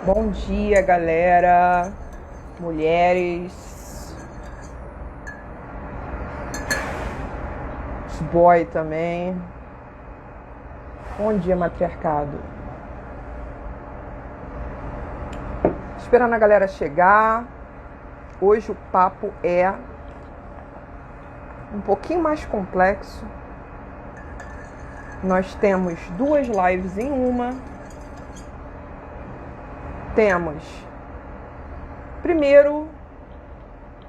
Bom dia, galera, mulheres, os boy também. Bom dia, matriarcado. Esperando a galera chegar. Hoje o papo é um pouquinho mais complexo. Nós temos 2 lives em uma. Temos, primeiro,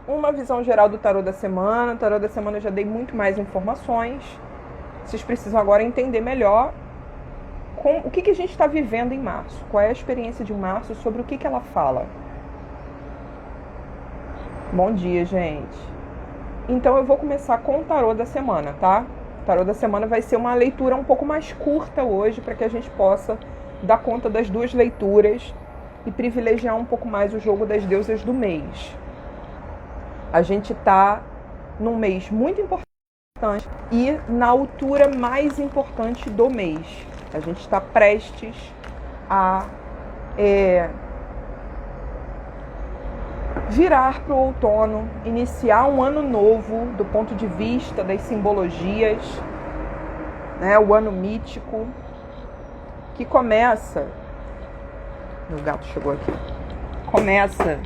uma visão geral do tarô da semana. O tarô da semana eu já dei muito mais informações. Vocês precisam agora entender melhor o que a gente está vivendo em março. Qual é a experiência de março, sobre o que ela fala. Bom dia, gente. Então eu vou começar com o tarô da semana, tá? O tarô da semana vai ser uma leitura um pouco mais curta hoje, para que a gente possa dar conta das 2 leituras e privilegiar um pouco mais o jogo das deusas do mês. A gente está num mês muito importante e na altura mais importante do mês. A gente está prestes a virar para o outono, iniciar um ano novo do ponto de vista das simbologias, né? O ano mítico, que começa... Meu gato chegou aqui. Começa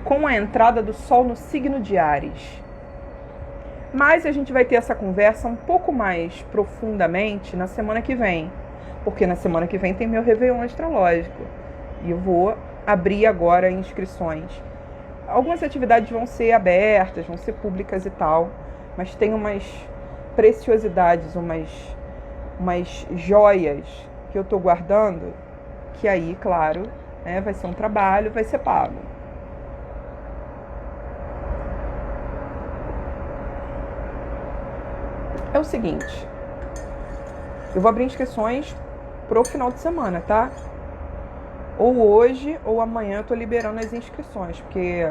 com a entrada do Sol no signo de Áries. Mas a gente vai ter essa conversa um pouco mais profundamente na semana que vem. Porque na semana que vem tem meu Réveillon astrológico. E eu vou abrir agora inscrições. Algumas atividades vão ser abertas, vão ser públicas e tal. Mas tem umas preciosidades, umas joias que eu estou guardando, que aí, claro, né, vai ser um trabalho, vai ser pago. É o seguinte, eu vou abrir inscrições pro final de semana, tá? Ou hoje ou amanhã eu tô liberando as inscrições, porque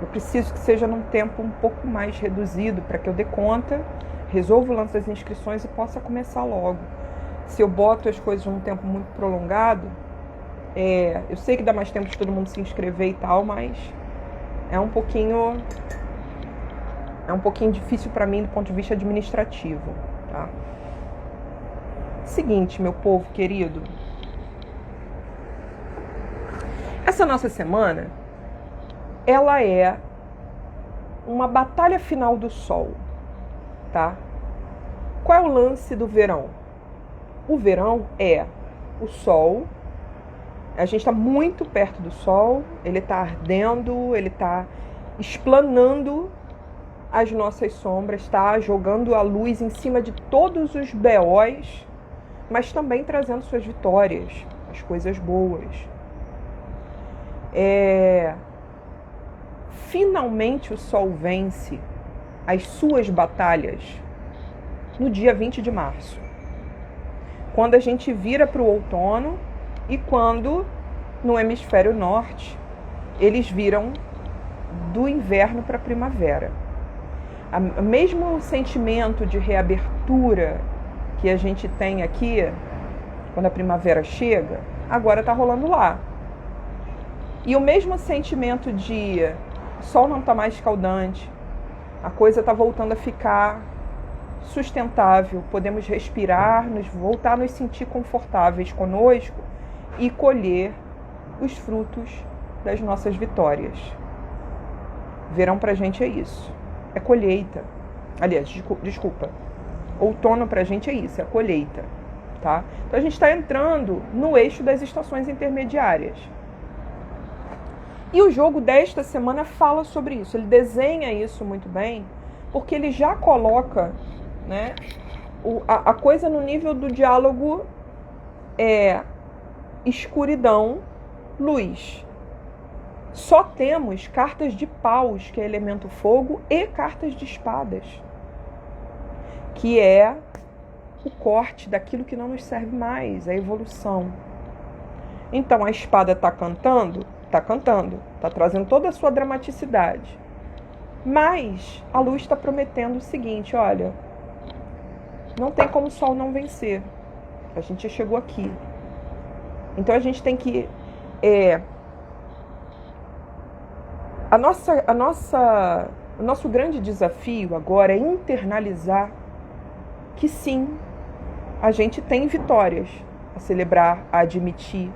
eu preciso que seja num tempo um pouco mais reduzido, para que eu dê conta, resolva o lance das inscrições e possa começar logo. Se eu boto as coisas num tempo muito prolongado, eu sei que dá mais tempo de todo mundo se inscrever e tal, mas é um pouquinho difícil para mim do ponto de vista administrativo, tá? Seguinte, meu povo querido, essa nossa semana, ela é uma batalha final do Sol, tá? Qual é o lance do verão? O verão é o Sol. A gente está muito perto do Sol, ele está ardendo, ele está explanando as nossas sombras, está jogando a luz em cima de todos os BOs, mas também trazendo suas vitórias, as coisas boas. Finalmente o Sol vence as suas batalhas no dia 20 de março, quando a gente vira para o outono e quando no hemisfério norte eles viram do inverno para a primavera. O mesmo sentimento de reabertura que a gente tem aqui quando a primavera chega, agora está rolando lá. E o mesmo sentimento de o sol não está mais escaldante, a coisa está voltando a ficar sustentável, podemos respirar, voltar a nos sentir confortáveis conosco e colher os frutos das nossas vitórias. Verão pra gente é isso, é colheita. Aliás, desculpa. Outono pra gente é isso, é a colheita, tá? Então a gente está entrando no eixo das estações intermediárias. E o jogo desta semana fala sobre isso, ele desenha isso muito bem, porque ele já coloca, né, a coisa no nível do diálogo escuridão, luz. Só temos cartas de paus, que é elemento fogo, e cartas de espadas, que é o corte daquilo que não nos serve mais, a evolução. Então a espada está cantando, está trazendo toda a sua dramaticidade. Mas a luz está prometendo o seguinte, olha, não tem como o sol não vencer. A gente já chegou aqui. Então a gente tem que O nosso grande desafio agora é internalizar que sim, a gente tem vitórias a celebrar, a admitir.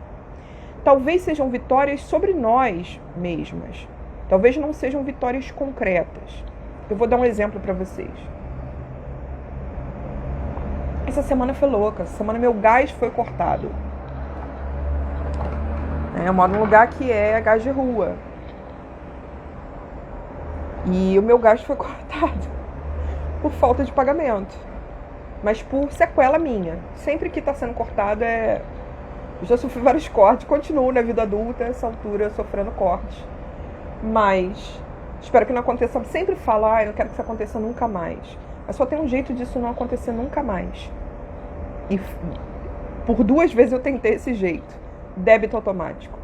Talvez sejam vitórias sobre nós mesmas. Talvez não sejam vitórias concretas. Eu vou dar um exemplo para vocês. Essa semana foi louca. Essa semana meu gás foi cortado. Eu moro num lugar que é gás de rua. E o meu gás foi cortado por falta de pagamento. Mas por sequela minha. Sempre que está sendo cortado eu já sofri vários cortes. Continuo na vida adulta, essa altura, sofrendo cortes. Mas espero que não aconteça. Sempre falo, eu não quero que isso aconteça nunca mais. Mas só tem um jeito disso não acontecer nunca mais. E por 2 vezes eu tentei esse jeito. Débito automático.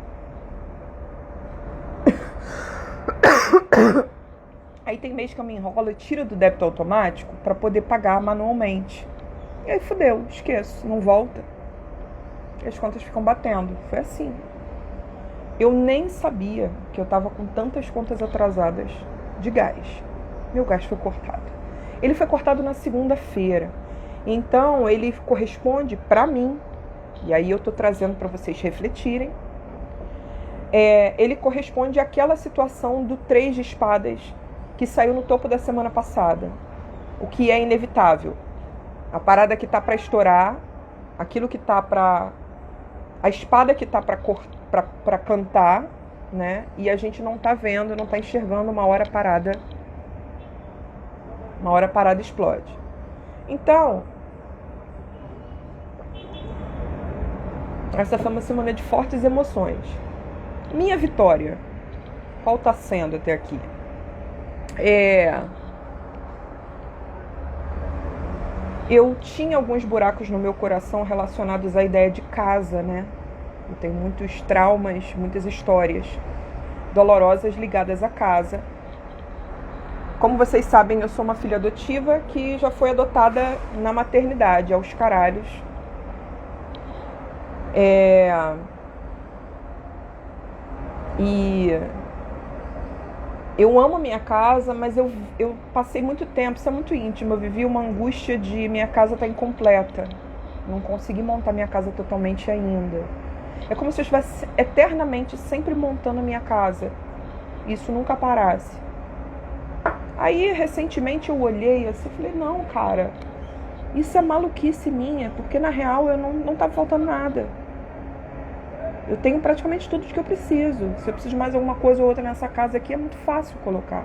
Aí tem mês que eu me enrolo e tiro do débito automático para poder pagar manualmente. E aí fudeu, esqueço, não volta. E as contas ficam batendo. Foi assim. Eu nem sabia que eu estava com tantas contas atrasadas de gás. Meu gás foi cortado. Ele foi cortado na segunda-feira. Então, ele corresponde para mim, e aí eu estou trazendo para vocês refletirem, ele corresponde àquela situação do 3 de espadas que saiu no topo da semana passada. O que é inevitável. A parada que está para estourar, aquilo que está para... A espada que está para cantar, né? E a gente não está vendo, não está enxergando, uma hora parada explode. Então, essa foi uma semana de fortes emoções. Minha vitória, qual está sendo até aqui? Eu tinha alguns buracos no meu coração relacionados à ideia de casa, né? Eu tenho muitos traumas, muitas histórias dolorosas ligadas à casa. Como vocês sabem, eu sou uma filha adotiva que já foi adotada na maternidade, aos caralhos. E eu amo a minha casa, mas eu passei muito tempo, isso é muito íntimo, eu vivi uma angústia de minha casa estar incompleta. Não consegui montar minha casa totalmente ainda. É como se eu estivesse eternamente sempre montando a minha casa. Isso nunca parasse. Aí, recentemente, eu olhei assim e falei, não, cara, isso é maluquice minha, porque na real eu não estava faltando nada. Eu tenho praticamente tudo que eu preciso. Se eu preciso de mais alguma coisa ou outra nessa casa aqui, é muito fácil colocar.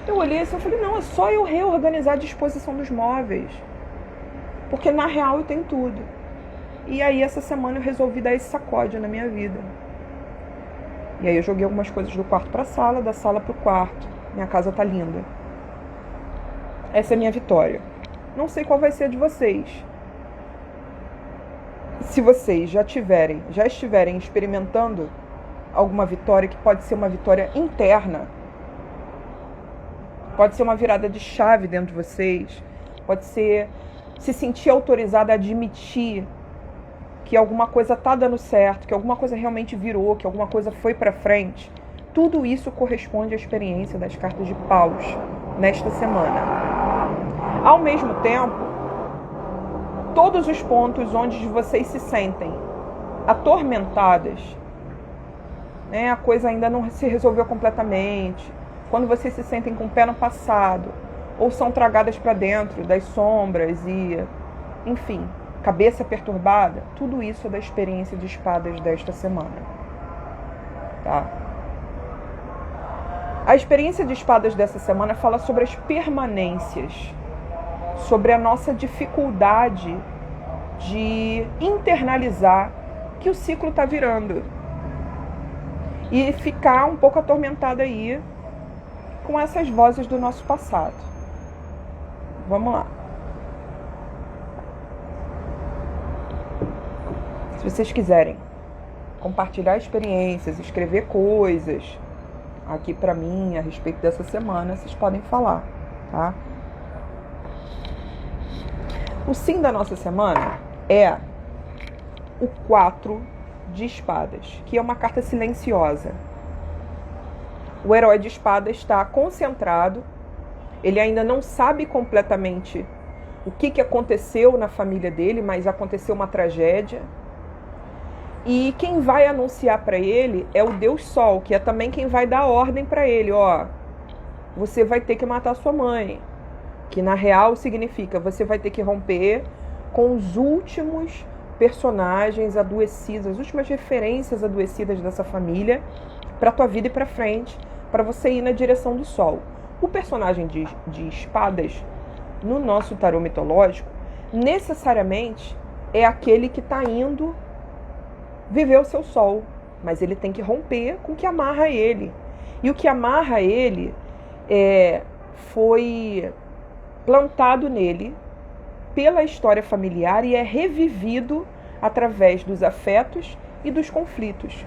Eu olhei assim e falei, não, é só eu reorganizar a disposição dos móveis. Porque na real eu tenho tudo. E aí essa semana eu resolvi dar esse sacode na minha vida. E aí eu joguei algumas coisas do quarto para a sala, da sala para o quarto. Minha casa tá linda. Essa é a minha vitória. Não sei qual vai ser a de vocês. Se vocês já estiverem experimentando alguma vitória, que pode ser uma vitória interna, pode ser uma virada de chave dentro de vocês, pode ser se sentir autorizada a admitir que alguma coisa tá dando certo, que alguma coisa realmente virou, que alguma coisa foi para frente. Tudo isso corresponde à experiência das cartas de paus nesta semana. Ao mesmo tempo, todos os pontos onde vocês se sentem atormentadas, né, a coisa ainda não se resolveu completamente, quando vocês se sentem com o pé no passado, ou são tragadas para dentro das sombras e, enfim, cabeça perturbada, tudo isso é da experiência de espadas desta semana. Tá? A experiência de espadas dessa semana fala sobre as permanências, sobre a nossa dificuldade de internalizar que o ciclo está virando e ficar um pouco atormentada aí com essas vozes do nosso passado. Vamos lá. Se vocês quiserem compartilhar experiências, escrever coisas aqui pra mim a respeito dessa semana, vocês podem falar, tá? O sim da nossa semana é o 4 de espadas, que é uma carta silenciosa. O herói de espadas está concentrado, ele ainda não sabe completamente o que aconteceu na família dele, mas aconteceu uma tragédia. E quem vai anunciar para ele é o Deus Sol, que é também quem vai dar ordem para ele, ó, você vai ter que matar sua mãe, que na real significa você vai ter que romper com os últimos personagens adoecidos, as últimas referências adoecidas dessa família para tua vida e para frente, para você ir na direção do Sol. O personagem de espadas no nosso tarô mitológico necessariamente é aquele que está indo viver o seu Sol, mas ele tem que romper com o que amarra ele. E o que amarra ele foi plantado nele pela história familiar e é revivido através dos afetos e dos conflitos.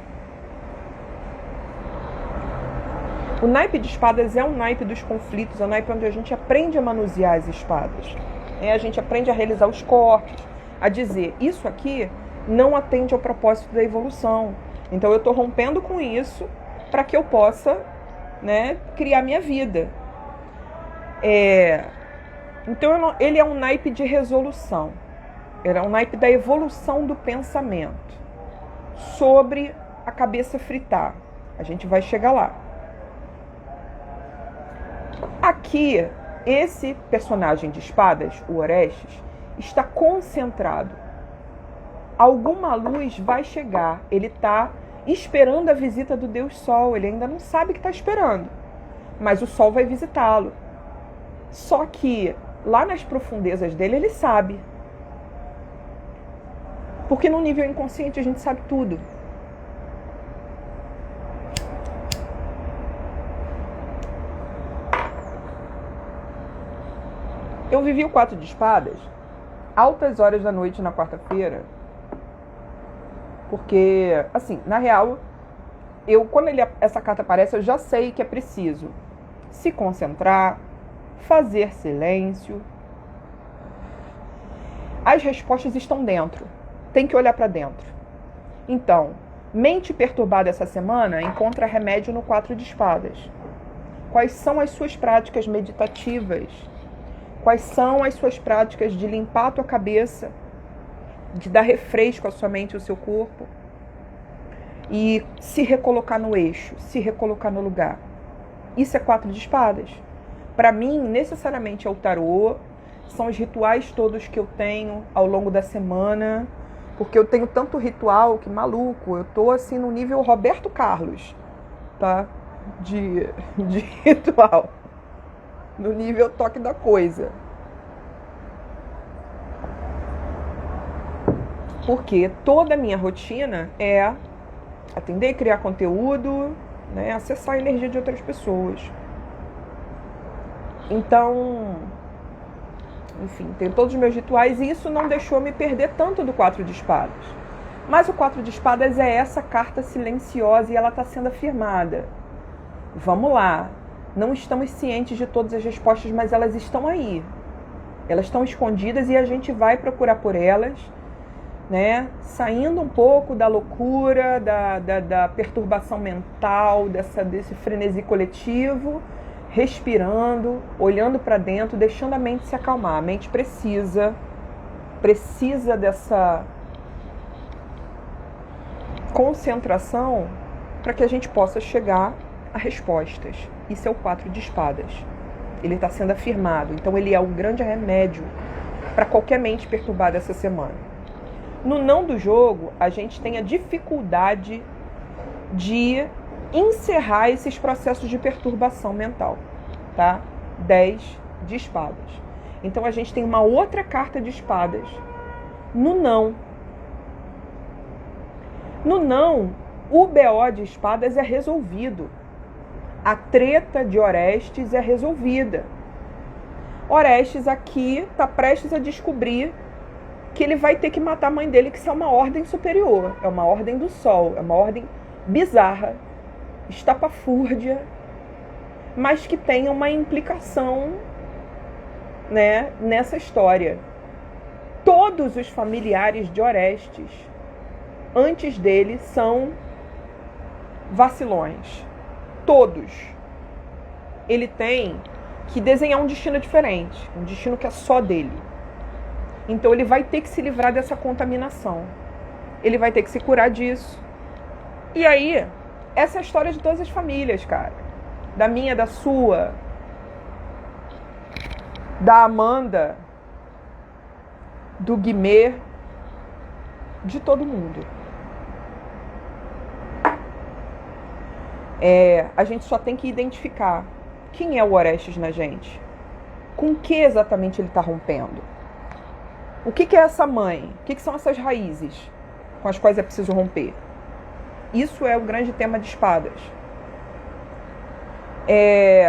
O naipe de espadas é um naipe dos conflitos, é um naipe onde a gente aprende a manusear as espadas. A gente aprende a realizar os cortes, a dizer, isso aqui não atende ao propósito da evolução. Então eu estou rompendo com isso para que eu possa, criar minha vida. Então ele é um naipe de resolução. Ele é um naipe da evolução do pensamento sobre a cabeça fritar. A gente vai chegar lá. Aqui, esse personagem de espadas, o Orestes, está concentrado. Alguma luz vai chegar. Ele está esperando a visita do Deus Sol. Ele ainda não sabe que está esperando. Mas o Sol vai visitá-lo. Só que lá nas profundezas dele, ele sabe. Porque no nível inconsciente a gente sabe tudo. Eu vivi o 4 de espadas altas horas da noite na quarta-feira. Porque, assim, na real, quando essa carta aparece, eu já sei que é preciso se concentrar, fazer silêncio. As respostas estão dentro. Tem que olhar para dentro. Então, mente perturbada essa semana encontra remédio no 4 de espadas. Quais são as suas práticas meditativas? Quais são as suas práticas de limpar a tua cabeça, de dar refresco à sua mente e ao seu corpo? E se recolocar no eixo, se recolocar no lugar. Isso é 4 de espadas. Para mim, necessariamente é o tarô, são os rituais todos que eu tenho ao longo da semana, porque eu tenho tanto ritual que, maluco, eu tô assim no nível Roberto Carlos, tá? De ritual. No nível toque da coisa. Porque toda a minha rotina é atender, criar conteúdo, acessar a energia de outras pessoas. Então, enfim, tenho todos os meus rituais e isso não deixou me perder tanto do 4 de espadas. Mas o 4 de espadas é essa carta silenciosa e ela está sendo afirmada. Vamos lá. Não estamos cientes de todas as respostas, mas elas estão aí. Elas estão escondidas e a gente vai procurar por elas, saindo um pouco da loucura, da perturbação mental, desse frenesi coletivo, respirando, olhando para dentro, deixando a mente se acalmar. A mente precisa dessa concentração para que a gente possa chegar a respostas. Isso é o 4 de espadas. Ele está sendo afirmado. Então ele é um grande remédio para qualquer mente perturbada essa semana. No não do jogo, a gente tem a dificuldade de encerrar esses processos de perturbação mental, tá? 10 de espadas. Então a gente tem uma outra carta de espadas no não. No não, o BO de espadas é resolvido. A treta de Orestes é resolvida. Orestes aqui está prestes a descobrir que ele vai ter que matar a mãe dele, que isso é uma ordem superior. É uma ordem do sol, é uma ordem bizarra, estapafúrdia, mas que tem uma implicação, nessa história. Todos os familiares de Orestes antes dele são vacilões. Todos. Ele tem que desenhar um destino diferente, um destino que é só dele. Então ele vai ter que se livrar dessa contaminação. Ele vai ter que se curar disso. E aí, essa é a história de todas as famílias, cara. Da minha, da sua, da Amanda, do Guimê, de todo mundo. A gente só tem que identificar quem é o Orestes na gente. Com que exatamente ele está rompendo? O que é essa mãe? O que são essas raízes com as quais é preciso romper? Isso é o grande tema de espadas.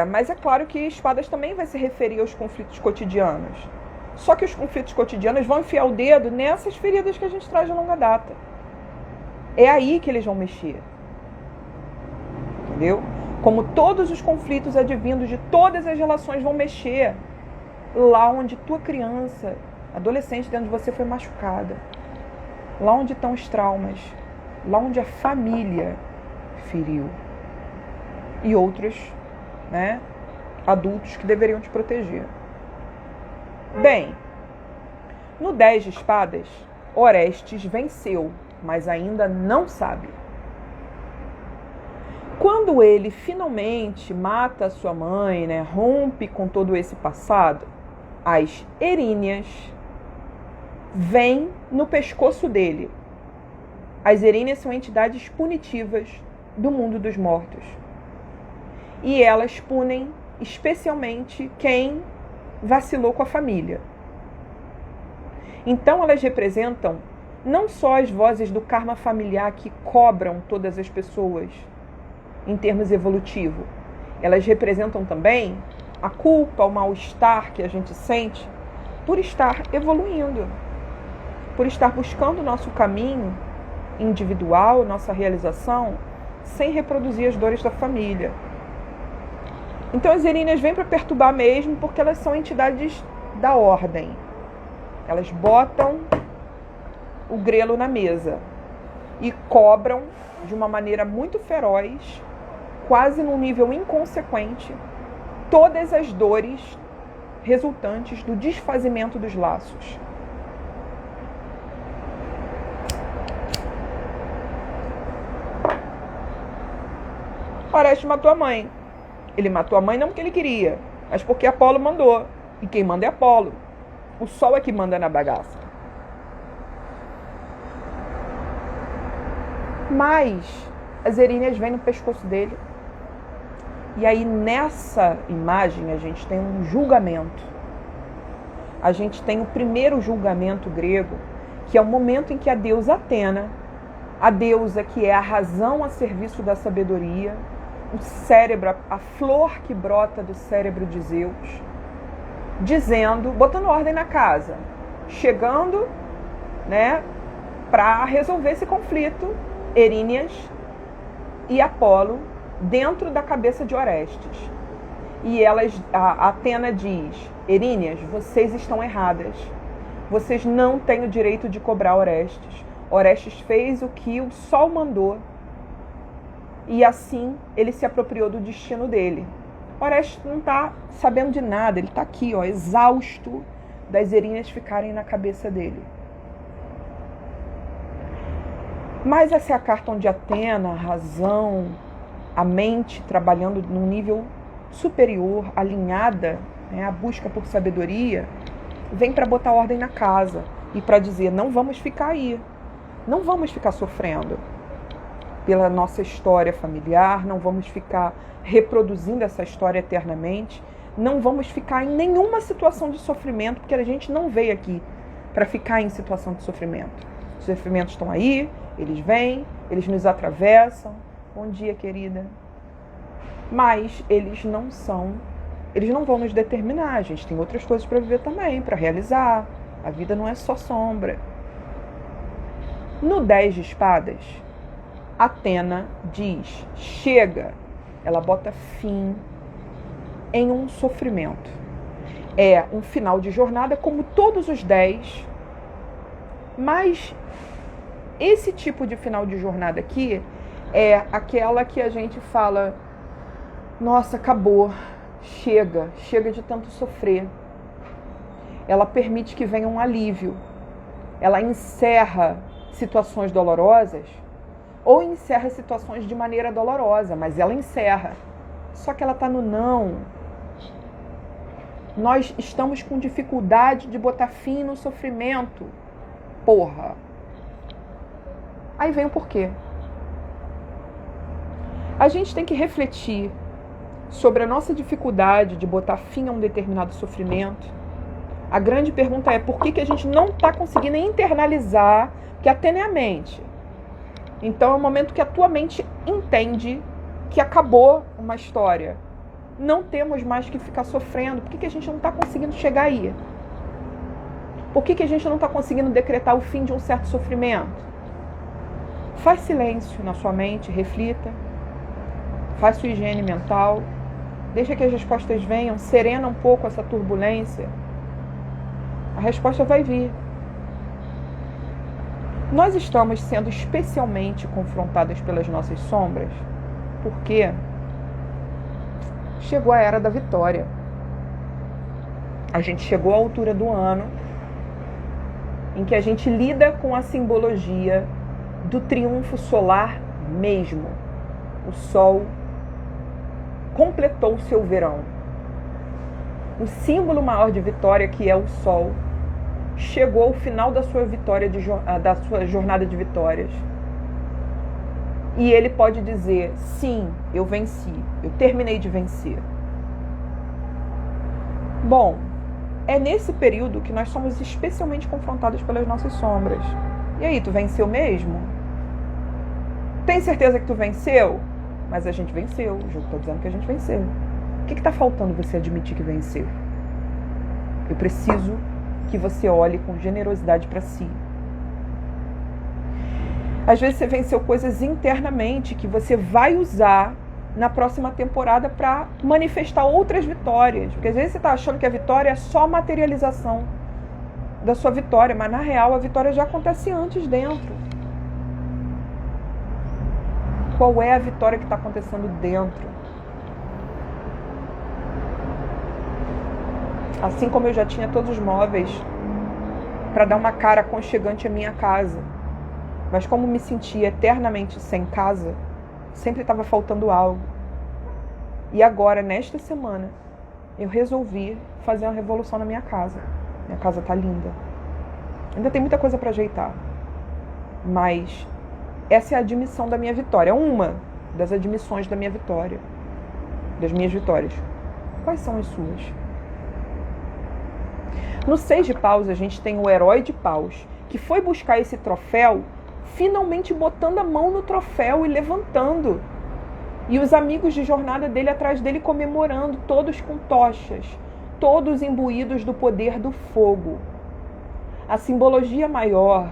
Mas é claro que espadas também vai se referir aos conflitos cotidianos. Só que os conflitos cotidianos vão enfiar o dedo nessas feridas que a gente traz de longa data. É aí que eles vão mexer. Entendeu? Como todos os conflitos advindos de todas as relações vão mexer lá onde tua criança, adolescente dentro de você foi machucada. Lá onde estão os traumas. Lá onde a família feriu. E outros, né, adultos que deveriam te proteger. Bem, no 10 de espadas, Orestes venceu, mas ainda não sabe. Quando ele finalmente mata a sua mãe, né, rompe com todo esse passado, as Eríneas vêm no pescoço dele. As Eríneas são entidades punitivas do mundo dos mortos. E elas punem especialmente quem vacilou com a família. Então elas representam não só as vozes do karma familiar que cobram todas as pessoas em termos evolutivos, elas representam também a culpa, o mal-estar que a gente sente por estar evoluindo, por estar buscando o nosso caminho individual, nossa realização, sem reproduzir as dores da família. Então as Eríneas vêm para perturbar mesmo, porque elas são entidades da ordem. Elas botam o grelo na mesa e cobram de uma maneira muito feroz, quase num nível inconsequente, todas as dores resultantes do desfazimento dos laços. Orestes matou a mãe. Ele matou a mãe não porque ele queria, mas porque Apolo mandou. E quem manda é Apolo. O sol é que manda na bagaça. Mas as Eríneas vêm no pescoço dele. E aí nessa imagem a gente tem um julgamento. A gente tem o primeiro julgamento grego, que é o momento em que a deusa Atena, a deusa que é a razão a serviço da sabedoria, o cérebro, a flor que brota do cérebro de Zeus, dizendo, botando ordem na casa, chegando, né, para resolver esse conflito, Eríneas e Apolo, dentro da cabeça de Orestes. E a Atena diz, Eríneas, vocês estão erradas. Vocês não têm o direito de cobrar Orestes. Orestes fez o que o sol mandou. E assim ele se apropriou do destino dele. Orestes não está sabendo de nada, ele está aqui, ó, exausto das Eríneas ficarem na cabeça dele. Mas essa é a carta onde Atena, a razão, a mente trabalhando num nível superior, alinhada, né, a busca por sabedoria, vem para botar ordem na casa e para dizer, não vamos ficar aí, não vamos ficar sofrendo pela nossa história familiar, não vamos ficar reproduzindo essa história eternamente, não vamos ficar em nenhuma situação de sofrimento, porque a gente não veio aqui para ficar em situação de sofrimento. Os sofrimentos estão aí, eles vêm, eles nos atravessam. Bom dia, querida. Mas eles não vão nos determinar, a gente tem outras coisas para viver também, para realizar. A vida não é só sombra. No 10 de espadas, Atena diz, chega, ela bota fim em um sofrimento. É um final de jornada como todos os 10, mas esse tipo de final de jornada aqui é aquela que a gente fala, nossa, acabou, chega de tanto sofrer. Ela permite que venha um alívio. Ela encerra situações dolorosas ou encerra situações de maneira dolorosa, mas ela encerra. Só que ela está no não. Nós estamos com dificuldade de botar fim no sofrimento. Porra. Aí vem o porquê. A gente tem que refletir sobre a nossa dificuldade de botar fim a um determinado sofrimento. A grande pergunta é por que a gente não está conseguindo internalizar, que até nem a mente. Então é o momento que a tua mente entende que acabou uma história. Não temos mais que ficar sofrendo. Por que a gente não está conseguindo chegar aí? Por que a gente não está conseguindo decretar o fim de um certo sofrimento? Faz silêncio na sua mente, reflita. Faz sua higiene mental. Deixa que as respostas venham. Serena um pouco essa turbulência. A resposta vai vir. Nós estamos sendo especialmente confrontadas pelas nossas sombras porque chegou a era da vitória. A gente chegou à altura do ano em que a gente lida com a simbologia do triunfo solar mesmo. O Sol completou o seu verão. O símbolo maior de vitória, que é o Sol, chegou ao final da sua vitória, da sua jornada de vitórias. E ele pode dizer, sim, eu venci, eu terminei de vencer. Bom, é nesse período que nós somos especialmente confrontados pelas nossas sombras. E aí, tu venceu mesmo? Tem certeza que tu venceu? Mas a gente venceu, o jogo está dizendo que a gente venceu. O que está faltando você admitir que venceu? Eu preciso que você olhe com generosidade para si. Às vezes você venceu coisas internamente que você vai usar na próxima temporada para manifestar outras vitórias. Porque às vezes você está achando que a vitória é só materialização da sua vitória, mas na real a vitória já acontece antes dentro. Qual é a vitória que está acontecendo dentro? Assim como eu já tinha todos os móveis para dar uma cara aconchegante à minha casa, mas como me sentia eternamente sem casa, sempre estava faltando algo. E agora, nesta semana, eu resolvi fazer uma revolução na minha casa. Minha casa está linda. Ainda tem muita coisa para ajeitar, mas essa é a admissão da minha vitória. Uma das admissões da minha vitória, das minhas vitórias. Quais são as suas? No 6 de paus, a gente tem o herói de paus, que foi buscar esse troféu, finalmente botando a mão no troféu e levantando. E os amigos de jornada dele atrás dele comemorando, todos com tochas, todos imbuídos do poder do fogo. A simbologia maior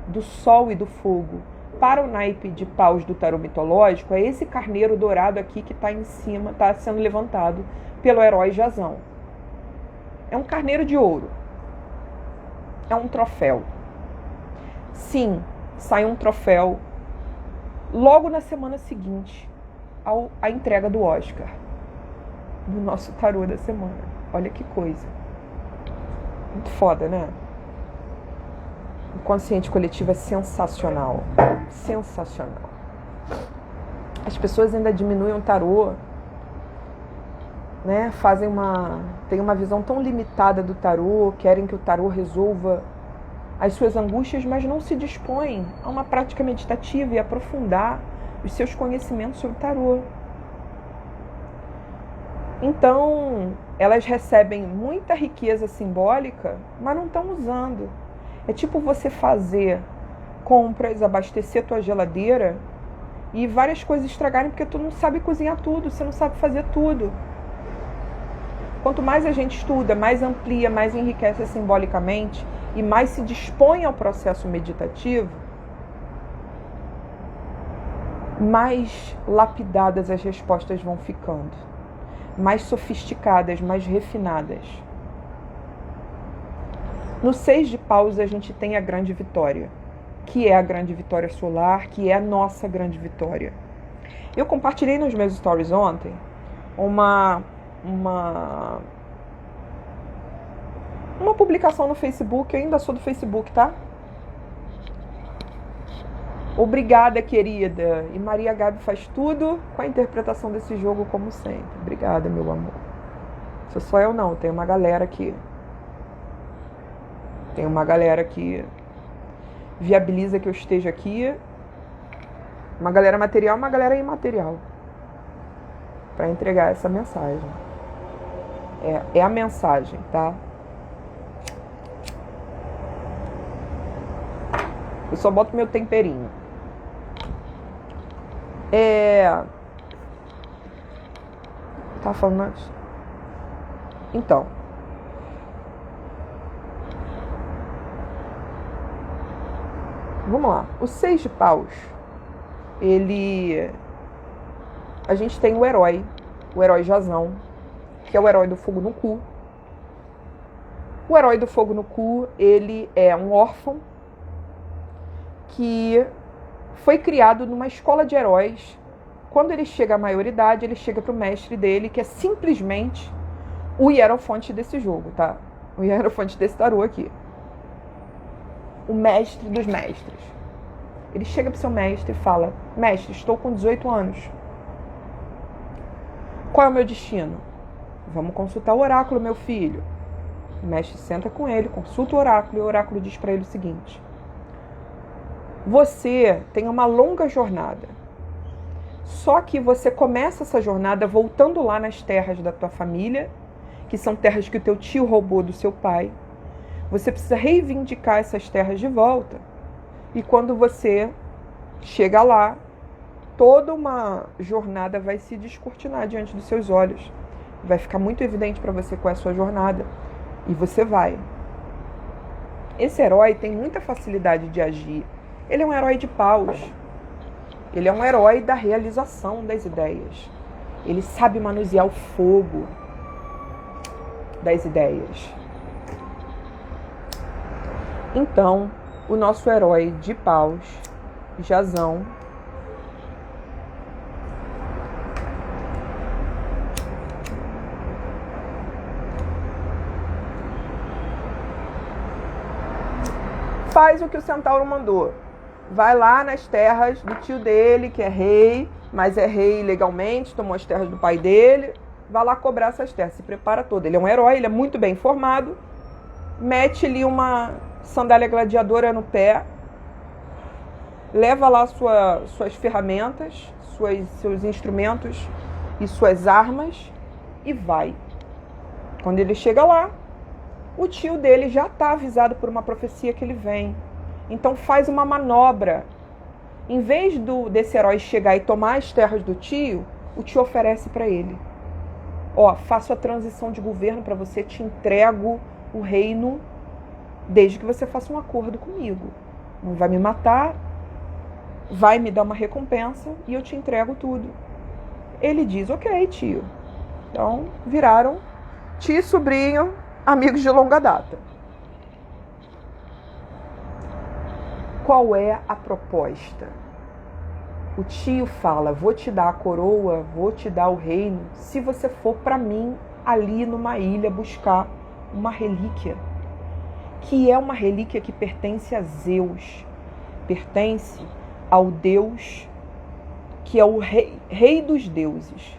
do sol e do fogo para o naipe de paus do tarô mitológico é esse carneiro dourado aqui que está em cima, está sendo levantado pelo herói Jazão. É um carneiro de ouro. É um troféu. Sim, sai um troféu logo na semana seguinte à entrega do Oscar, do nosso tarô da semana. Olha que coisa. Muito foda, né? O consciente coletivo é sensacional. Sensacional. As pessoas ainda diminuem o tarô, né? Tem uma visão tão limitada do tarô, querem que o tarô resolva as suas angústias, mas não se dispõem a uma prática meditativa e aprofundar os seus conhecimentos sobre o tarô. Então, elas recebem muita riqueza simbólica, mas não estão usando. É tipo você fazer compras, abastecer tua geladeira e várias coisas estragarem porque tu não sabe cozinhar tudo, você não sabe fazer tudo. Quanto mais a gente estuda, mais amplia, mais enriquece simbolicamente e mais se dispõe ao processo meditativo, mais lapidadas as respostas vão ficando, mais sofisticadas, mais refinadas. No 6 de paus a gente tem a grande vitória. que é a grande vitória solar, que é a nossa grande vitória. Eu compartilhei nos meus stories ontem uma publicação no Facebook. Eu ainda sou do Facebook, tá? Obrigada, querida. E Maria Gabi faz tudo com a interpretação desse jogo, como sempre. Obrigada, meu amor. Sou só eu não, tem uma galera aqui. Tem uma galera que viabiliza que eu esteja aqui. Uma galera material, uma galera imaterial. Para entregar essa mensagem. É a mensagem, tá? Eu só boto meu temperinho. Tá falando antes? Então. Vamos lá. O 6 de paus, a gente tem o herói Jazão, que é o herói do fogo no cu. O herói do fogo no cu, ele é um órfão que foi criado numa escola de heróis. Quando ele chega à maioridade, ele chega pro mestre dele, que é simplesmente o hierofonte desse jogo, tá? O hierofonte desse tarô aqui. O mestre dos mestres. Ele chega pro seu mestre e fala: mestre, estou com 18 anos. Qual é o meu destino? Vamos consultar o oráculo, meu filho. O mestre senta com ele, consulta o oráculo, e o oráculo diz para ele o seguinte: você tem uma longa jornada. Só que você começa essa jornada voltando lá nas terras da tua família, que são terras que o teu tio roubou do seu pai. Você precisa reivindicar essas terras de volta. E quando você chega lá, toda uma jornada vai se descortinar diante dos seus olhos. Vai ficar muito evidente para você qual é a sua jornada. E você vai. Esse herói tem muita facilidade de agir. Ele é um herói de paus. Ele é um herói da realização das ideias. Ele sabe manusear o fogo das ideias. Então, o nosso herói de paus, Jazão, faz o que o centauro mandou. Vai lá nas terras do tio dele, que é rei, mas é rei legalmente, tomou as terras do pai dele. Vai lá cobrar essas terras, se prepara todo. Ele é um herói, ele é muito bem formado. Mete-lhe uma sandália gladiadora no pé. Leva lá suas ferramentas, seus instrumentos e suas armas e vai. Quando ele chega lá, o tio dele já está avisado por uma profecia que ele vem. Então faz uma manobra. Em vez desse herói chegar e tomar as terras do tio, o tio oferece para ele: ó, faço a transição de governo para você, te entrego o reino, desde que você faça um acordo comigo. Não vai me matar, vai me dar uma recompensa e eu te entrego tudo. Ele diz: ok, tio. Então viraram tio e sobrinho, amigos de longa data. Qual é a proposta? O tio fala: vou te dar a coroa, vou te dar o reino, se você for para mim ali numa ilha buscar uma relíquia, que é uma relíquia que pertence a Zeus, pertence ao Deus que é o rei dos deuses.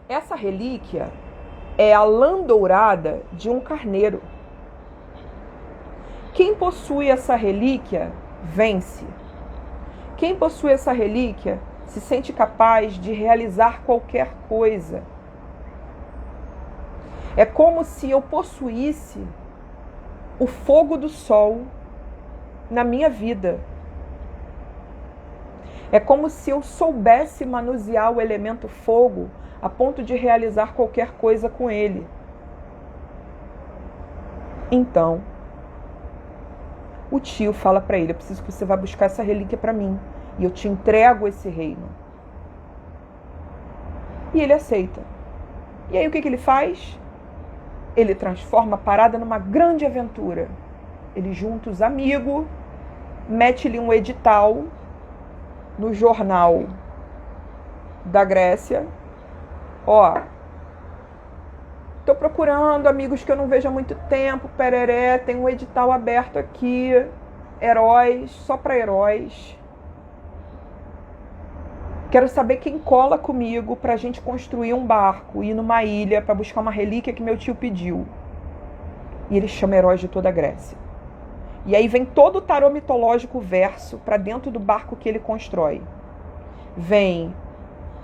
Essa relíquia é a lã dourada de um carneiro. Quem possui essa relíquia vence. Quem possui essa relíquia se sente capaz de realizar qualquer coisa. É como se eu possuísse o fogo do sol na minha vida. É como se eu soubesse manusear o elemento fogo a ponto de realizar qualquer coisa com ele. Então, o tio fala para ele: eu preciso que você vá buscar essa relíquia para mim e eu te entrego esse reino. E ele aceita. E aí o que ele faz? ele transforma a parada numa grande aventura. Ele junta os amigos, mete-lhe um edital no jornal da Grécia. Ó, tô procurando amigos que eu não vejo há muito tempo, pereré, tem um edital aberto aqui, heróis, só para heróis. Quero saber quem cola comigo pra gente construir um barco, ir numa ilha para buscar uma relíquia que meu tio pediu. E ele chama heróis de toda a Grécia. E aí vem todo o tarô mitológico verso para dentro do barco que ele constrói. Vem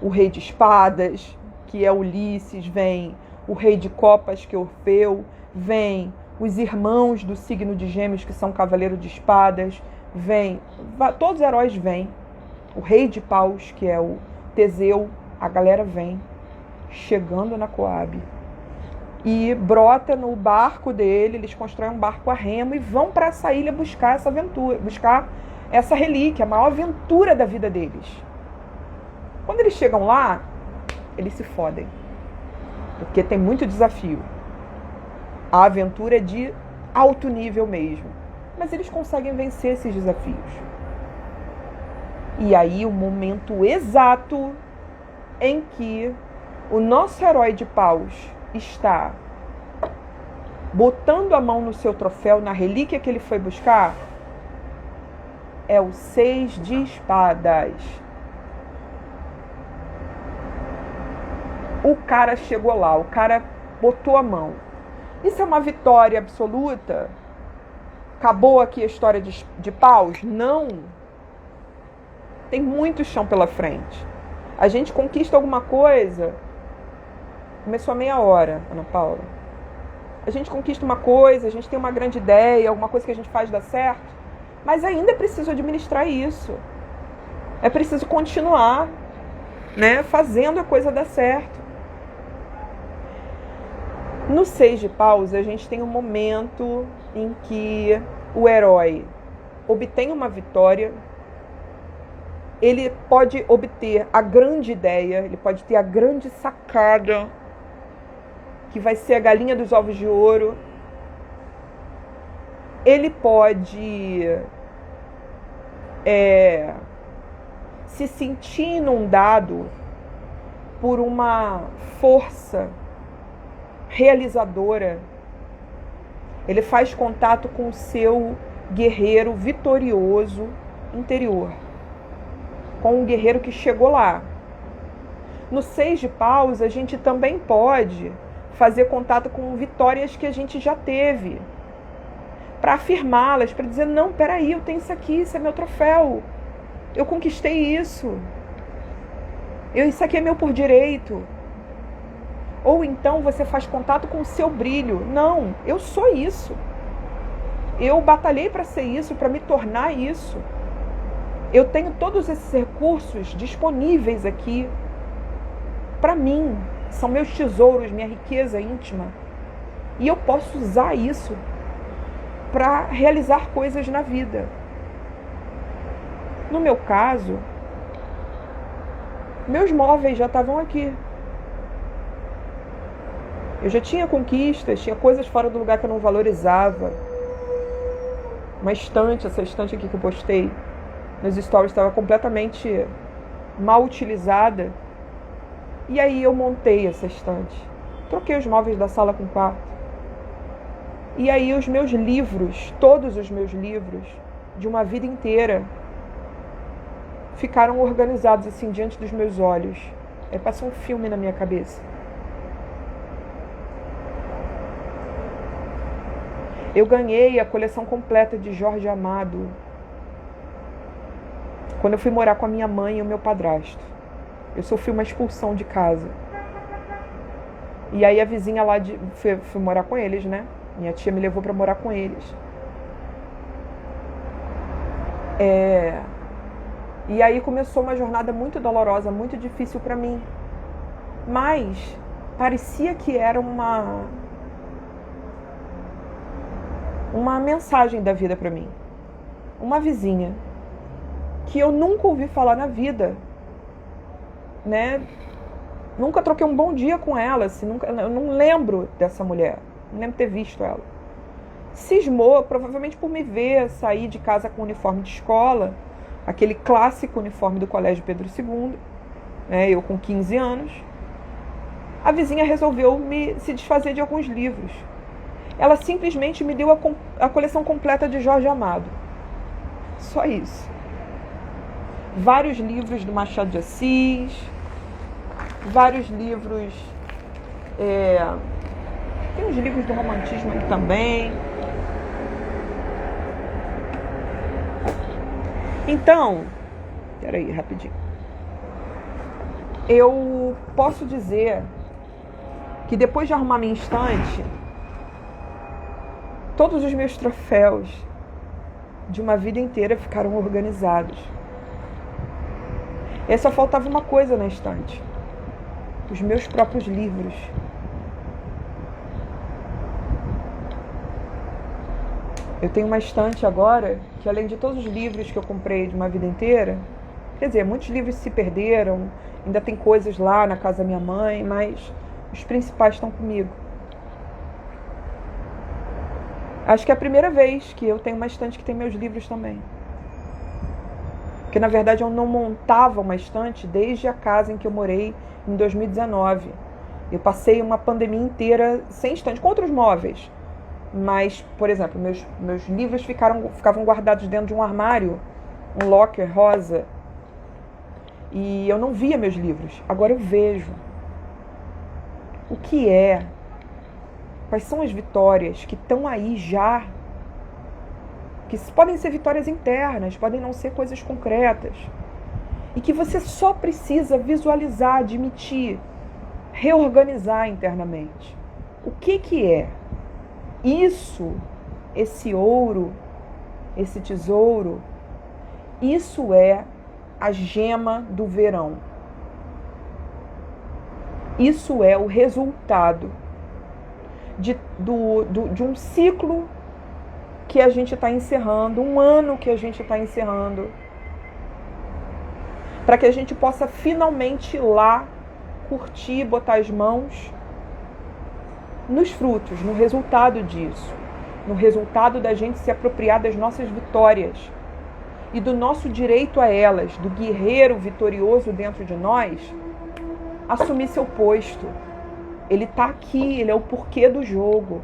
o rei de espadas, que é Ulisses, vem o rei de copas, que é Orfeu, vem os irmãos do signo de Gêmeos, que são cavaleiro de espadas, vem, todos os heróis vêm. O rei de paus, que é o Teseu, a galera vem chegando na Coab e brota no barco dele. Eles constroem um barco a remo e vão para essa ilha buscar essa aventura, buscar essa relíquia, a maior aventura da vida deles. Quando eles chegam lá, eles se fodem, porque tem muito desafio. A aventura é de alto nível mesmo, mas eles conseguem vencer esses desafios. E aí o momento exato em que o nosso herói de paus está botando a mão no seu troféu, na relíquia que ele foi buscar, é o 6 de espadas. O cara chegou lá, o cara botou a mão. Isso é uma vitória absoluta? Acabou aqui a história de paus? Não. Tem muito chão pela frente. A gente conquista alguma coisa. Começou a meia hora, Ana Paula. A gente conquista uma coisa, a gente tem uma grande ideia, alguma coisa que a gente faz dar certo, mas ainda é preciso administrar isso. É preciso continuar, né, fazendo a coisa dar certo. No 6 de paus, a gente tem um momento em que o herói obtém uma vitória. Ele pode obter a grande ideia, ele pode ter a grande sacada, que vai ser a galinha dos ovos de ouro. Ele pode se sentir inundado por uma força realizadora. Ele faz contato com o seu guerreiro vitorioso interior, com um guerreiro que chegou lá. No 6 de paus, a gente também pode fazer contato com vitórias que a gente já teve, para afirmá-las, para dizer, não, peraí, eu tenho isso aqui, isso é meu troféu, eu conquistei isso, isso aqui é meu por direito. Ou então você faz contato com o seu brilho. Não, eu sou isso, eu batalhei para ser isso, para me tornar isso. Eu tenho todos esses recursos disponíveis aqui para mim. São meus tesouros, minha riqueza íntima. E eu posso usar isso para realizar coisas na vida. No meu caso, meus móveis já estavam aqui. Eu já tinha conquistas, tinha coisas fora do lugar que eu não valorizava. Uma estante, essa estante aqui que eu postei nos stories, estava completamente mal utilizada. E aí eu montei essa estante. Troquei os móveis da sala com o quarto. E aí os meus livros, todos os meus livros, de uma vida inteira, ficaram organizados assim diante dos meus olhos. Aí passou um filme na minha cabeça. Eu ganhei a coleção completa de Jorge Amado quando eu fui morar com a minha mãe e o meu padrasto. Eu sofri uma expulsão de casa. E aí a vizinha lá, fui morar com eles, né? Minha tia me levou para morar com eles. E aí começou uma jornada muito dolorosa, muito difícil para mim. Mas parecia que era uma mensagem da vida para mim. Uma vizinha que eu nunca ouvi falar na vida, né? Nunca troquei um bom dia com ela, assim, eu não lembro dessa mulher. não lembro ter visto ela. Cismou, provavelmente por me ver sair de casa com uniforme de escola, aquele clássico uniforme do Colégio Pedro II, né, eu com 15 anos. A vizinha resolveu se desfazer de alguns livros. Ela simplesmente me deu a coleção completa de Jorge Amado. Só isso. Vários livros do Machado de Assis, vários livros... tem uns livros do romantismo aí também. Então, peraí, rapidinho. Eu posso dizer que depois de arrumar minha estante, todos os meus troféus de uma vida inteira ficaram organizados. E só faltava uma coisa na estante: os meus próprios livros. Eu tenho uma estante agora que, além de todos os livros que eu comprei de uma vida inteira, quer dizer, muitos livros se perderam, ainda tem coisas lá na casa da minha mãe, mas os principais estão comigo. Acho que é a primeira vez que eu tenho uma estante que tem meus livros também. Porque, na verdade, eu não montava uma estante desde a casa em que eu morei em 2019. Eu passei uma pandemia inteira sem estante, com outros móveis. Mas, por exemplo, meus livros ficavam guardados dentro de um armário, um locker rosa. E eu não via meus livros. Agora eu vejo. O que é? Quais são as vitórias que estão aí já? Que podem ser vitórias internas, podem não ser coisas concretas. E que você só precisa visualizar, admitir, reorganizar internamente. O que é? Isso, esse ouro, esse tesouro, isso é a gema do verão. Isso é o resultado de um ciclo que a gente está encerrando, um ano que a gente está encerrando, para que a gente possa finalmente ir lá curtir, botar as mãos nos frutos, no resultado disso, no resultado da gente se apropriar das nossas vitórias e do nosso direito a elas, do guerreiro vitorioso dentro de nós, assumir seu posto. Ele está aqui, ele é o porquê do jogo.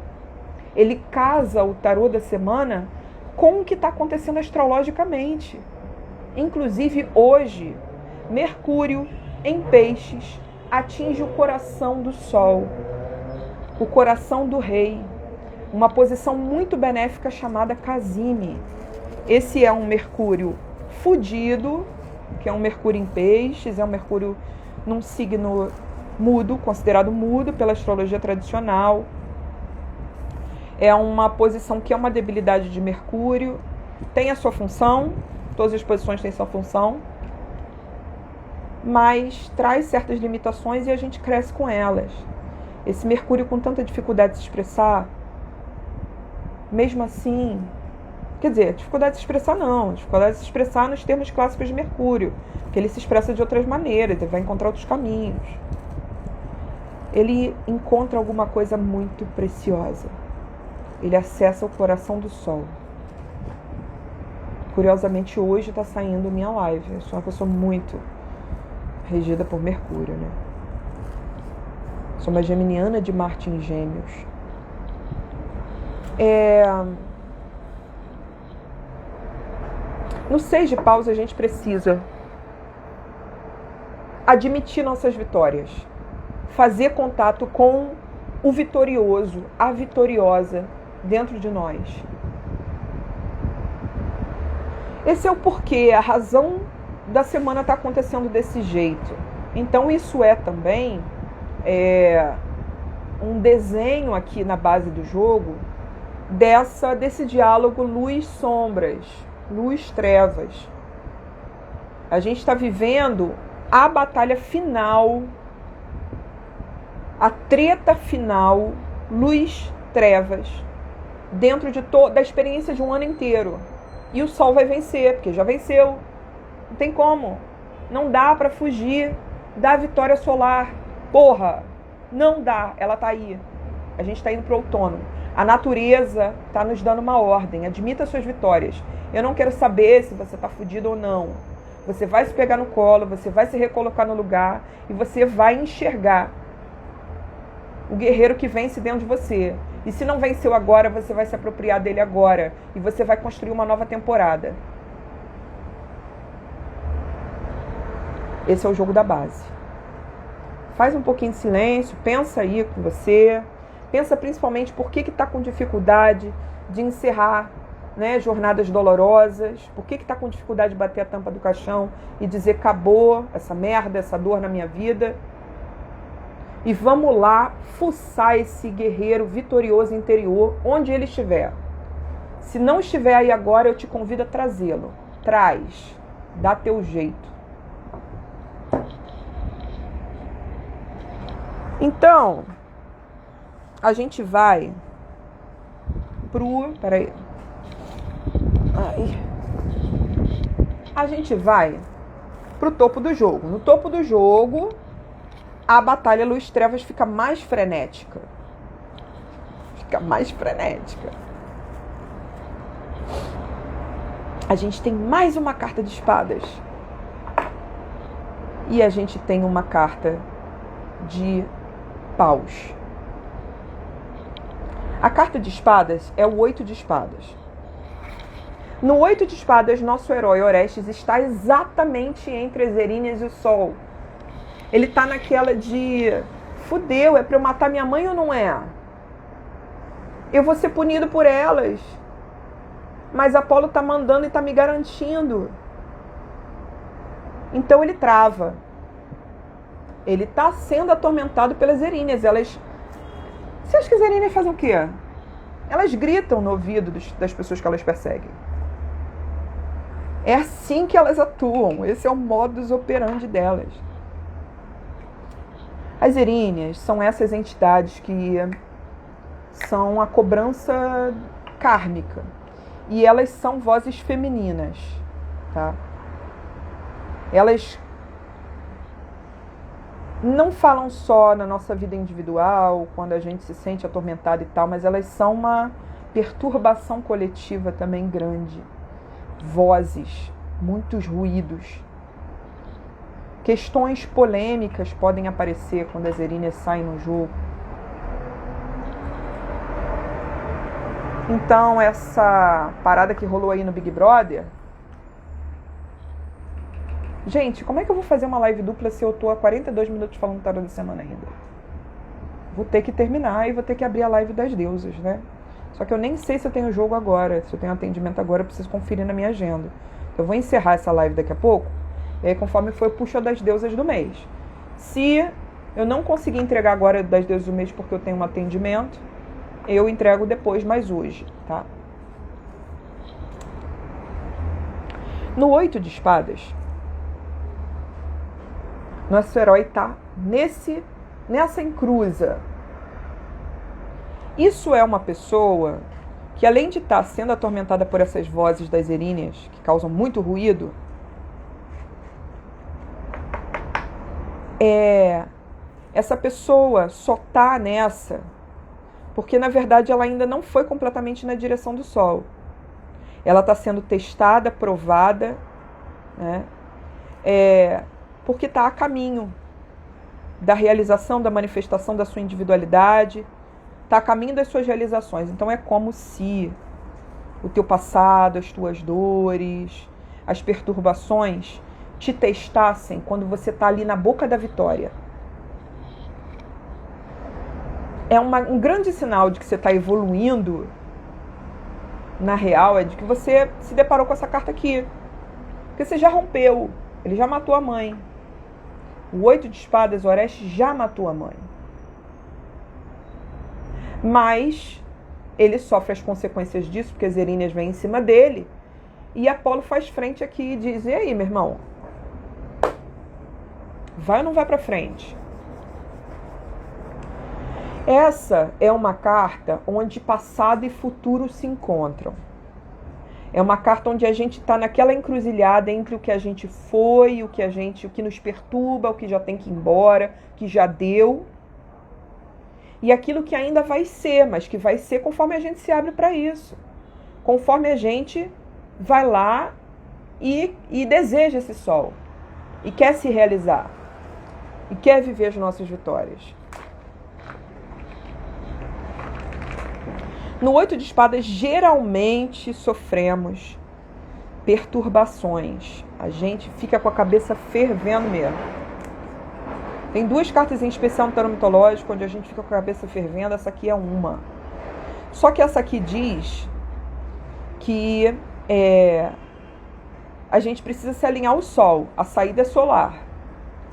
Ele casa o tarô da semana com o que está acontecendo astrologicamente. Inclusive, hoje, Mercúrio em Peixes atinge o coração do Sol, o coração do rei, uma posição muito benéfica chamada Casime. Esse é um Mercúrio fudido, que é um Mercúrio em Peixes, é um Mercúrio num signo mudo, considerado mudo pela astrologia tradicional. É uma posição que é uma debilidade de Mercúrio, tem a sua função, todas as posições têm sua função, mas traz certas limitações e a gente cresce com elas. Esse Mercúrio com tanta dificuldade de se expressar, mesmo assim, quer dizer, dificuldade de se expressar não, dificuldade de se expressar nos termos clássicos de Mercúrio, que ele se expressa de outras maneiras, ele vai encontrar outros caminhos. Ele encontra alguma coisa muito preciosa. Ele acessa o coração do Sol. Curiosamente, hoje está saindo minha live. Eu sou uma pessoa muito regida por Mercúrio, né? Sou uma geminiana de Marte em Gêmeos. No 6 de Paus, a gente precisa admitir nossas vitórias, fazer contato com o vitorioso, a vitoriosa dentro de nós. Esse é o porquê, a razão da semana está acontecendo desse jeito. Então isso é também um desenho aqui na base do jogo desse diálogo luz-sombras, luz-trevas. A gente está vivendo a batalha final, a treta final, luz-trevas, dentro da experiência de um ano inteiro. E o Sol vai vencer, porque já venceu. Não tem como. Não dá para fugir da vitória solar. Porra, não dá. Ela tá aí. A gente está indo para o outono. A natureza está nos dando uma ordem. Admita suas vitórias. Eu não quero saber se você está fudido ou não. Você vai se pegar no colo, você vai se recolocar no lugar e você vai enxergar o guerreiro que vence dentro de você. E se não venceu agora, você vai se apropriar dele agora. E você vai construir uma nova temporada. Esse é o jogo da base. Faz um pouquinho de silêncio, pensa aí com você. Pensa principalmente por que está com dificuldade de encerrar, né, jornadas dolorosas. Por que está com dificuldade de bater a tampa do caixão e dizer acabou essa merda, essa dor na minha vida. E vamos lá fuçar esse guerreiro vitorioso interior onde ele estiver. Se não estiver aí agora, eu te convido a trazê-lo. Traz. Dá teu jeito. Então, a gente vai pro... Peraí. A gente vai pro topo do jogo. No topo do jogo, a batalha Luz-Trevas fica mais frenética. Fica mais frenética. A gente tem mais uma carta de espadas. E a gente tem uma carta de paus. A carta de espadas é o 8 de espadas. No 8 de espadas, nosso herói Orestes está exatamente entre as Eríneas e o Sol. Ele está naquela de... Fudeu, é para eu matar minha mãe ou não é? Eu vou ser punido por elas. Mas Apolo está mandando e está me garantindo. Então ele trava. Ele está sendo atormentado pelas Eríneas. Você acha que as Eríneas fazem o quê? Elas gritam no ouvido das pessoas que elas perseguem. É assim que elas atuam. Esse é o modus operandi delas. As Eríneas são essas entidades que são a cobrança kármica. E elas são vozes femininas. Tá? Elas não falam só na nossa vida individual, quando a gente se sente atormentado e tal, mas elas são uma perturbação coletiva também grande. Vozes, muitos ruídos. Questões polêmicas podem aparecer quando as Eríneas saem no jogo. Então, essa parada que rolou aí no Big Brother... Gente, como é que eu vou fazer uma live dupla se eu tô há 42 minutos falando tarô da semana ainda? Vou ter que terminar e vou ter que abrir a live das deusas, né? Só que eu nem sei se eu tenho jogo agora, se eu tenho atendimento agora, eu preciso conferir na minha agenda. Eu vou encerrar essa live daqui a pouco, e aí conforme for eu puxo a das deusas do mês. Se eu não conseguir entregar agora das deusas do mês porque eu tenho um atendimento, eu entrego depois, mas hoje, tá? No 8 de espadas, nosso herói tá nessa encruza. Isso é uma pessoa que, além de estar sendo atormentada por essas vozes das Eríneas, que causam muito ruído, essa pessoa só tá nessa porque, na verdade, ela ainda não foi completamente na direção do Sol. Ela está sendo testada, provada, né? Porque está a caminho da realização, da manifestação da sua individualidade, está a caminho das suas realizações. Então é como se o teu passado, as tuas dores, as perturbações te testassem quando você está ali na boca da vitória. É um grande sinal de que você está evoluindo, na real, é de que você se deparou com essa carta aqui. Porque você já rompeu, ele já matou a mãe. O 8 de espadas, Orestes, já matou a mãe. Mas ele sofre as consequências disso, porque as Eríneas vêm em cima dele. E Apolo faz frente aqui e diz: e aí, meu irmão? Vai ou não vai para frente? Essa é uma carta onde passado e futuro se encontram. É uma carta onde a gente está naquela encruzilhada entre o que a gente foi, o que nos perturba, o que já tem que ir embora, que já deu. e aquilo que ainda vai ser, mas que vai ser conforme a gente se abre para isso. Conforme a gente vai lá e deseja esse sol. E quer se realizar. E quer viver as nossas vitórias. No 8 de espadas, geralmente sofremos perturbações. A gente fica com a cabeça fervendo mesmo. Tem 2 cartas em especial no tarô mitológico onde a gente fica com a cabeça fervendo. Essa aqui é uma. Só que essa aqui diz que a gente precisa se alinhar ao sol. A saída é solar.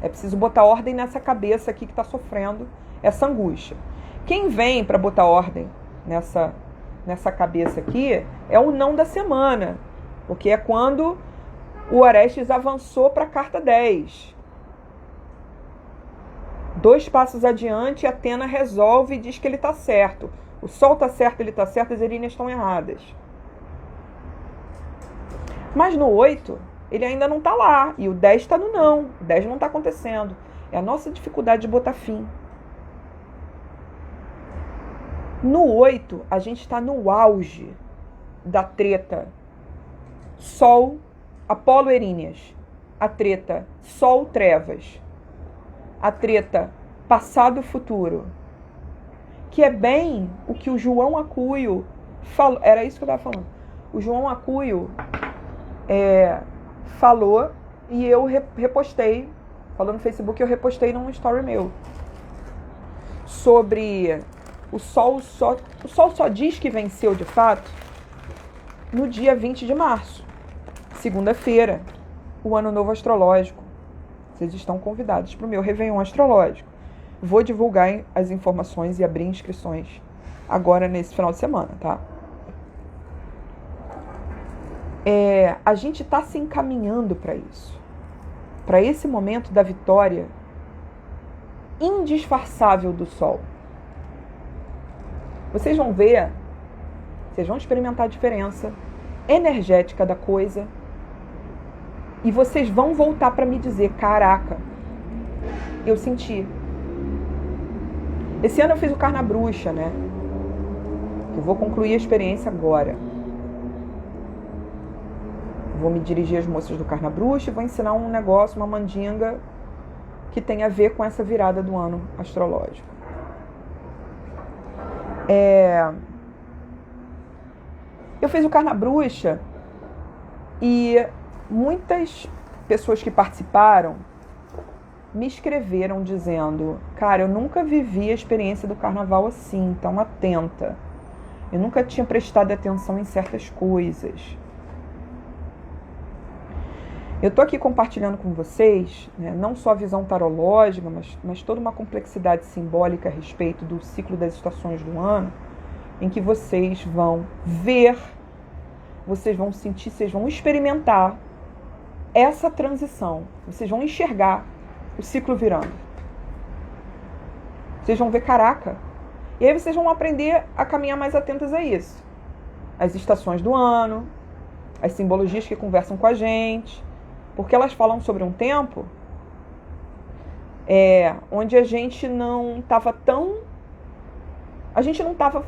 É preciso botar ordem nessa cabeça aqui que está sofrendo essa angústia. Quem vem para botar ordem nessa cabeça aqui é o não da semana. Porque é quando o Orestes avançou para a carta 10. 2 passos adiante, Atena resolve e diz que ele está certo. O Sol está certo, ele está certo, as Eríneas estão erradas. Mas no 8, ele ainda não está lá. E o 10 está no não. O 10 não está acontecendo. É a nossa dificuldade de botar fim. No 8, a gente está no auge da treta Sol, Apolo, Eríneas. A treta Sol, Trevas. A treta passado, futuro. Que é bem o que o João Acuio falou. Era isso que eu estava falando. O João Acuio falou e eu repostei. Falou no Facebook, eu repostei num story meu. Sobre o Sol só diz que venceu de fato no dia 20 de março. Segunda-feira. O Ano Novo Astrológico. Vocês estão convidados para o meu Réveillon Astrológico. Vou divulgar as informações e abrir inscrições agora nesse final de semana, tá? A gente está se encaminhando para isso. Para esse momento da vitória indisfarçável do Sol. Vocês vão ver, vocês vão experimentar a diferença energética da coisa. E vocês vão voltar para me dizer, caraca, eu senti. Esse ano eu fiz o Carnabruxa, né? Eu vou concluir a experiência agora. Vou me dirigir às moças do Carnabruxa e vou ensinar um negócio, uma mandinga, que tem a ver com essa virada do ano astrológico. Eu fiz o Carnabruxa e muitas pessoas que participaram me escreveram dizendo: cara, eu nunca vivi a experiência do carnaval assim, tão atenta. Eu nunca tinha prestado atenção em certas coisas. Eu tô aqui compartilhando com vocês, né, não só a visão tarológica, mas toda uma complexidade simbólica a respeito do ciclo das estações do ano, em que vocês vão ver, vocês vão sentir, vocês vão experimentar essa transição. Vocês vão enxergar o ciclo virando. Vocês vão ver, caraca. E aí vocês vão aprender a caminhar mais atentas a isso. As estações do ano, as simbologias que conversam com a gente, porque elas falam sobre um tempo onde a gente não estava tão... A gente não estava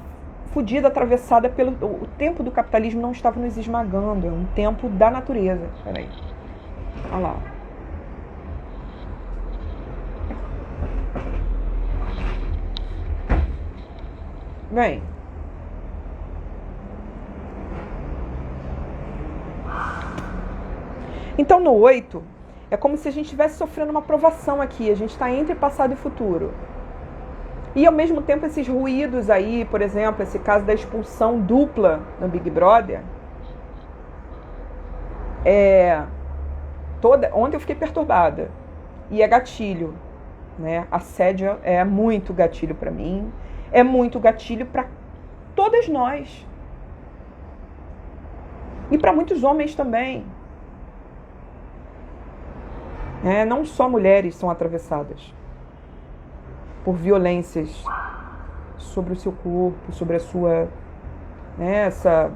fodida, atravessada pelo... O tempo do capitalismo não estava nos esmagando. É um tempo da natureza. Peraí. Olha lá. Vem. Então, no 8, é como se a gente estivesse sofrendo uma provação aqui. A gente está entre passado e futuro. E, ao mesmo tempo, esses ruídos aí, por exemplo, esse caso da expulsão dupla no Big Brother, ontem eu fiquei perturbada. E é gatilho, né? Assédio é muito gatilho para mim. É muito gatilho para todas nós. E para muitos homens também. Não só mulheres são atravessadas por violências sobre o seu corpo, sobre a sua, essa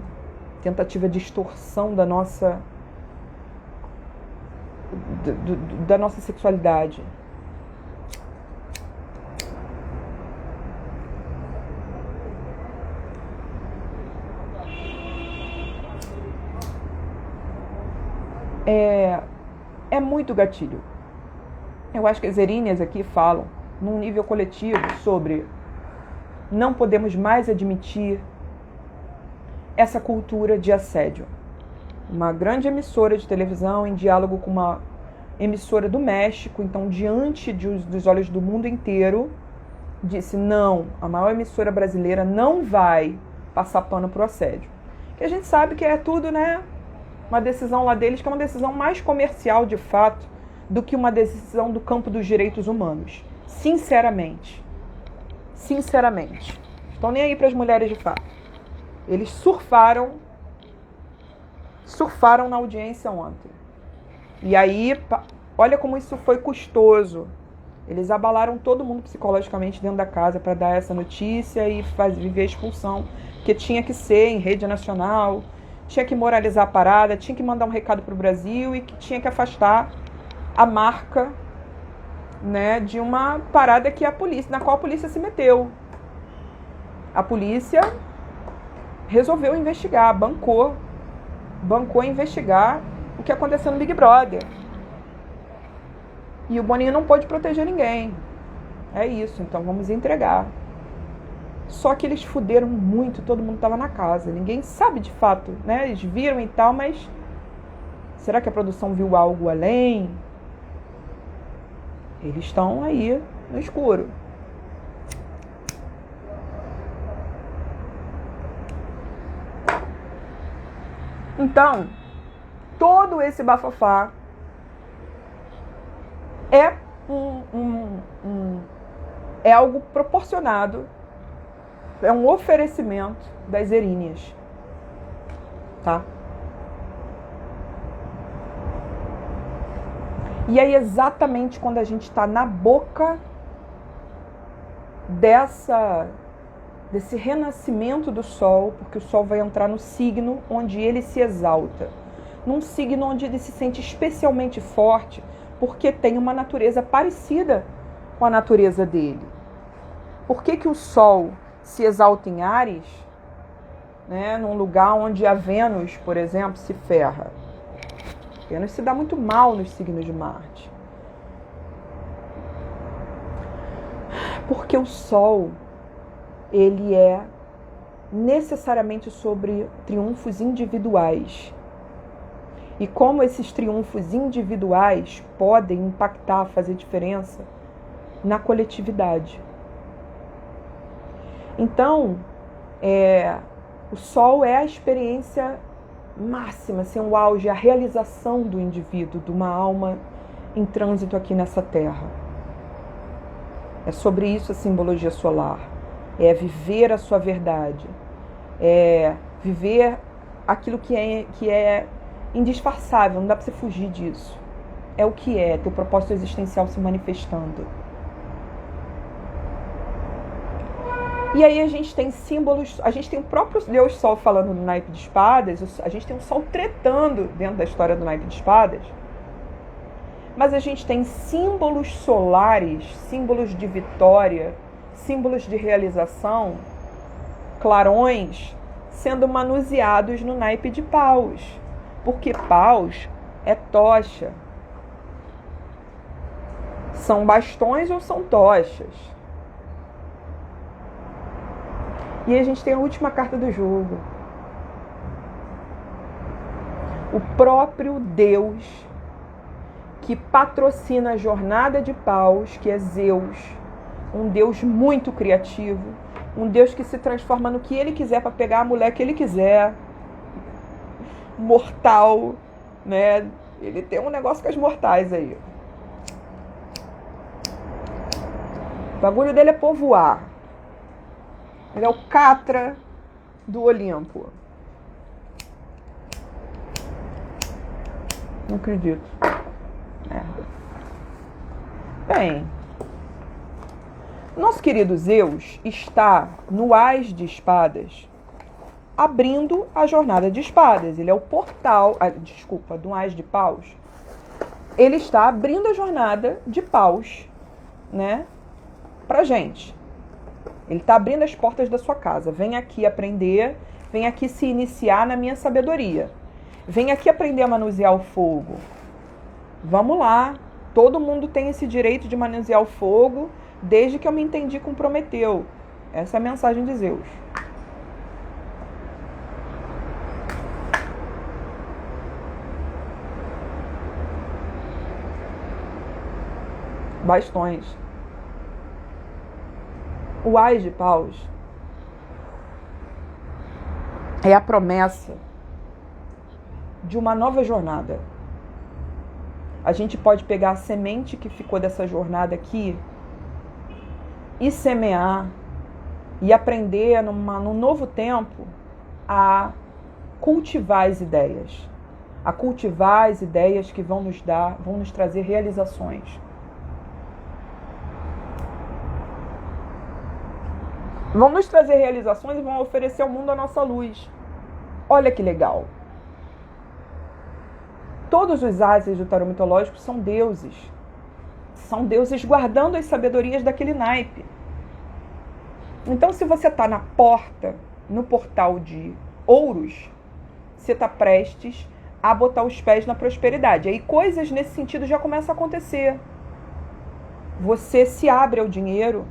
tentativa de extorsão da nossa sexualidade. é muito gatilho. Eu acho que as eríneas aqui falam, num nível coletivo, sobre não podemos mais admitir essa cultura de assédio. Uma grande emissora de televisão, em diálogo com uma emissora do México, então diante dos olhos do mundo inteiro, disse: não, a maior emissora brasileira não vai passar pano para o assédio. Que a gente sabe que é tudo, né, uma decisão lá deles, que é uma decisão mais comercial, de fato, do que uma decisão do campo dos direitos humanos. Sinceramente. Sinceramente. Estão nem aí para as mulheres de fato. Eles surfaram na audiência ontem. E aí, olha como isso foi custoso. Eles abalaram todo mundo psicologicamente dentro da casa para dar essa notícia e viver a expulsão, que tinha que ser em rede nacional, tinha que moralizar a parada, tinha que mandar um recado para o Brasil e que tinha que afastar a marca, né, de uma parada que na qual a polícia se meteu. A polícia resolveu investigar, bancou investigar o que aconteceu no Big Brother. E o Boninho não pôde proteger ninguém. É isso, então vamos entregar. Só que eles fuderam muito, todo mundo estava na casa. Ninguém sabe de fato, né? Eles viram e tal, mas será que a produção viu algo além? Eles estão aí no escuro. Então, todo esse bafafá é é algo proporcionado, é um oferecimento das eríneas, tá? E aí exatamente quando a gente está na boca desse renascimento do Sol, porque o Sol vai entrar no signo onde ele se exalta, num signo onde ele se sente especialmente forte, porque tem uma natureza parecida com a natureza dele. Por que o Sol se exalta em Áries, né, num lugar onde a Vênus, por exemplo, se ferra? Vênus se dá muito mal nos signos de Marte. Porque o Sol, ele é necessariamente sobre triunfos individuais. E como esses triunfos individuais podem impactar, fazer diferença na coletividade. Então, o Sol é a experiência máxima, assim, o auge, a realização do indivíduo, de uma alma em trânsito aqui nessa Terra. É sobre isso a simbologia solar. É viver a sua verdade. É viver aquilo que é indisfarçável, não dá para você fugir disso. É o que é, teu propósito existencial se manifestando. E aí a gente tem símbolos, a gente tem o próprio Deus Sol falando no naipe de espadas, a gente tem o Sol tretando dentro da história do naipe de espadas, mas a gente tem símbolos solares, símbolos de vitória, símbolos de realização, clarões, sendo manuseados no naipe de paus, porque paus é tocha. São bastões ou são tochas? E a gente tem a última carta do jogo. O próprio Deus que patrocina a jornada de paus, que é Zeus, um Deus muito criativo, um Deus que se transforma no que ele quiser para pegar a mulher que ele quiser, mortal, né? Ele tem um negócio com as mortais aí. O bagulho dele é povoar. Ele é o Catra do Olimpo. Não acredito. Merda. Bem, nosso querido Zeus está no Ás de Espadas, abrindo a jornada de espadas. Ele é o portal, do Ás de Paus. Ele está abrindo a jornada de paus, né, pra gente. Ele está abrindo as portas da sua casa. Vem aqui aprender, vem aqui se iniciar na minha sabedoria. Vem aqui aprender a manusear o fogo. Vamos lá. Todo mundo tem esse direito de manusear o fogo, desde que eu me entendi com Prometeu. Essa é a mensagem de Zeus. Bastões. O Ás de Paus é a promessa de uma nova jornada. A gente pode pegar a semente que ficou dessa jornada aqui e semear e aprender num novo tempo a cultivar as ideias. A cultivar as ideias que vão nos trazer realizações. Vão nos trazer realizações e vão oferecer ao mundo a nossa luz. Olha que legal. Todos os ases do tarô mitológico são deuses. São deuses guardando as sabedorias daquele naipe. Então, se você está na porta, no portal de ouros, você está prestes a botar os pés na prosperidade. Aí coisas nesse sentido já começam a acontecer. Você se abre ao dinheiro,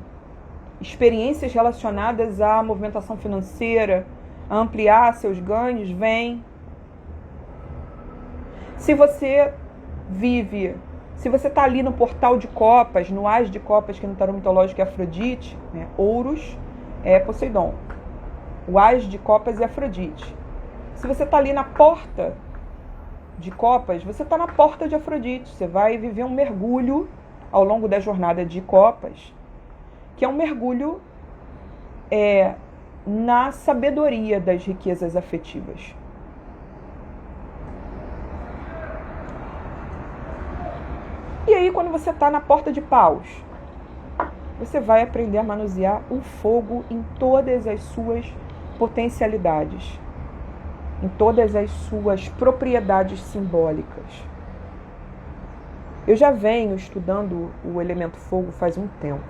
experiências relacionadas à movimentação financeira, a ampliar seus ganhos, vêm. Se você está ali no portal de copas, no Ás de copas, que no tarô mitológico é Afrodite, né? Ouros é Poseidon. O Ás de copas é Afrodite. Se você está ali na porta de copas, você está na porta de Afrodite. Você vai viver um mergulho ao longo da jornada de copas, que é um mergulho na sabedoria das riquezas afetivas. E aí, quando você está na porta de paus, você vai aprender a manusear o fogo em todas as suas potencialidades, em todas as suas propriedades simbólicas. Eu já venho estudando o elemento fogo faz um tempo.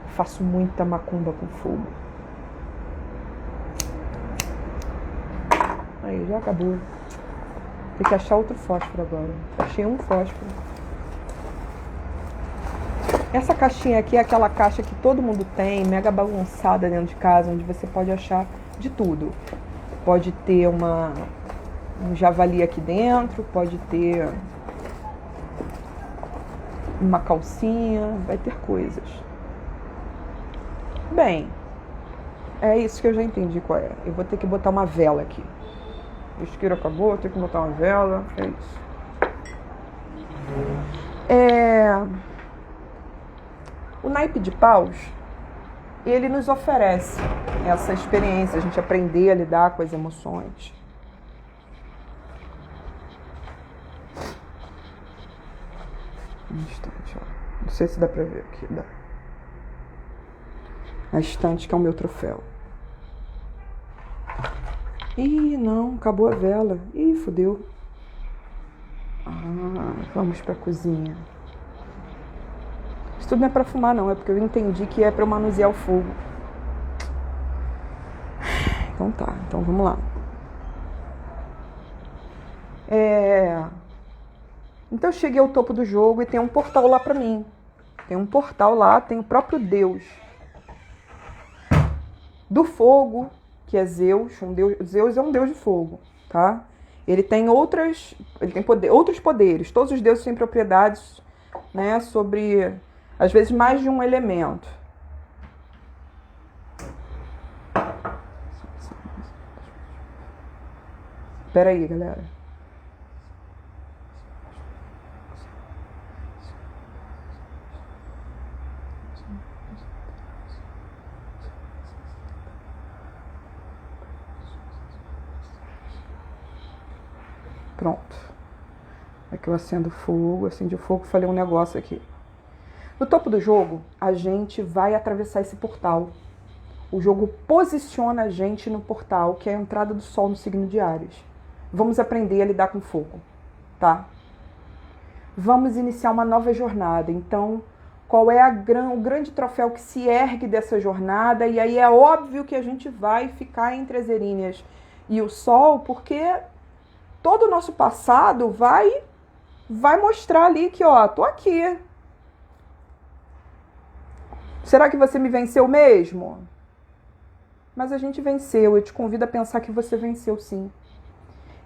Faço muita macumba com fogo. Aí, já acabou. Tem que achar outro fósforo agora. Achei um fósforo. Essa caixinha aqui é aquela caixa que todo mundo tem, mega bagunçada dentro de casa, onde você pode achar de tudo. Pode ter um javali aqui dentro, pode ter uma calcinha, vai ter coisas. Bem, é isso que eu já entendi qual é. Eu vou ter que botar uma vela aqui. O isqueiro acabou, eu tenho que botar uma vela, é isso. O naipe de paus, ele nos oferece essa experiência, a gente aprender a lidar com as emoções. Um instante, ó. Não sei se dá pra ver aqui, dá. A estante que é o meu troféu. Ih, não, acabou a vela. Ih, fodeu. Vamos pra cozinha. Isso tudo não é pra fumar, não. É porque eu entendi que é pra eu manusear o fogo. Então tá, então vamos lá. Então eu cheguei ao topo do jogo e tem um portal lá pra mim. Tem um portal lá, tem o próprio Deus do fogo, que é Zeus. Zeus é um deus de fogo, tá? Ele tem outros poderes. Todos os deuses têm propriedades, né, sobre, às vezes, mais de um elemento. Espera aí, galera. Pronto. É que eu acendi o fogo, falei um negócio aqui. No topo do jogo, a gente vai atravessar esse portal. O jogo posiciona a gente no portal, que é a entrada do Sol no signo de Áries. Vamos aprender a lidar com fogo, tá? Vamos iniciar uma nova jornada. Então, qual é o grande troféu que se ergue dessa jornada? E aí é óbvio que a gente vai ficar entre as Erinhas e o Sol, porque todo o nosso passado vai vai mostrar ali que, ó, tô aqui. Será que você me venceu mesmo? Mas a gente venceu. Eu te convido a pensar que você venceu, sim.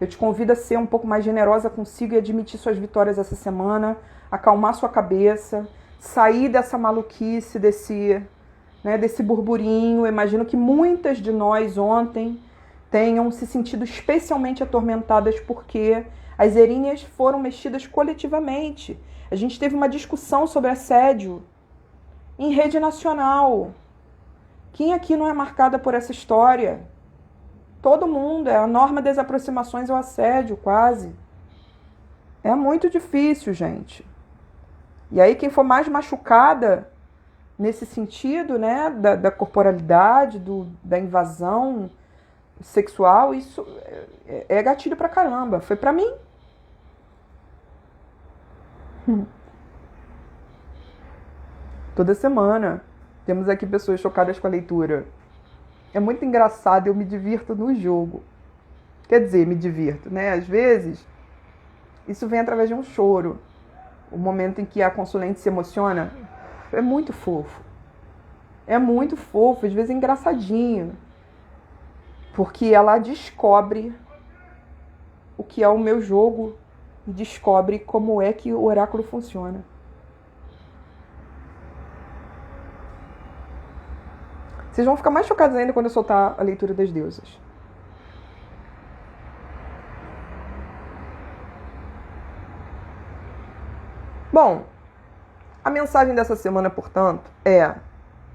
Eu te convido a ser um pouco mais generosa consigo e admitir suas vitórias essa semana, acalmar sua cabeça, sair dessa maluquice, desse burburinho. Eu imagino que muitas de nós ontem tenham se sentido especialmente atormentadas porque as erinhas foram mexidas coletivamente. A gente teve uma discussão sobre assédio em rede nacional. Quem aqui não é marcada por essa história? Todo mundo. É a norma das aproximações ao assédio, quase. É muito difícil, gente. E aí quem for mais machucada nesse sentido, né, da corporalidade, da invasão sexual, isso é gatilho pra caramba. Foi pra mim. Toda semana temos aqui pessoas chocadas com a leitura. É muito engraçado, eu me divirto no jogo. Quer dizer, me divirto, né? Às vezes, isso vem através de um choro. O momento em que a consulente se emociona é muito fofo. É muito fofo, às vezes é engraçadinho. Porque ela descobre o que é o meu jogo e descobre como é que o oráculo funciona. Vocês vão ficar mais chocados ainda quando eu soltar a leitura das deusas. Bom, a mensagem dessa semana, portanto, é...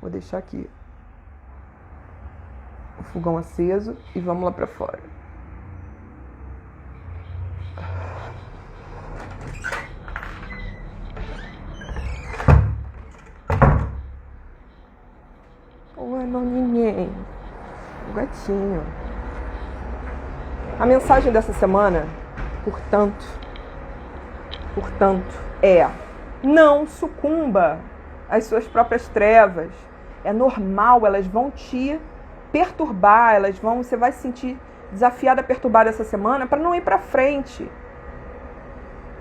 Vou deixar aqui o fogão aceso e vamos lá pra fora. Oi, meu neném. O gatinho. A mensagem dessa semana, portanto, é: não sucumba às suas próprias trevas. É normal, elas vão te perturbar, você vai se sentir desafiada, perturbada essa semana para não ir para frente.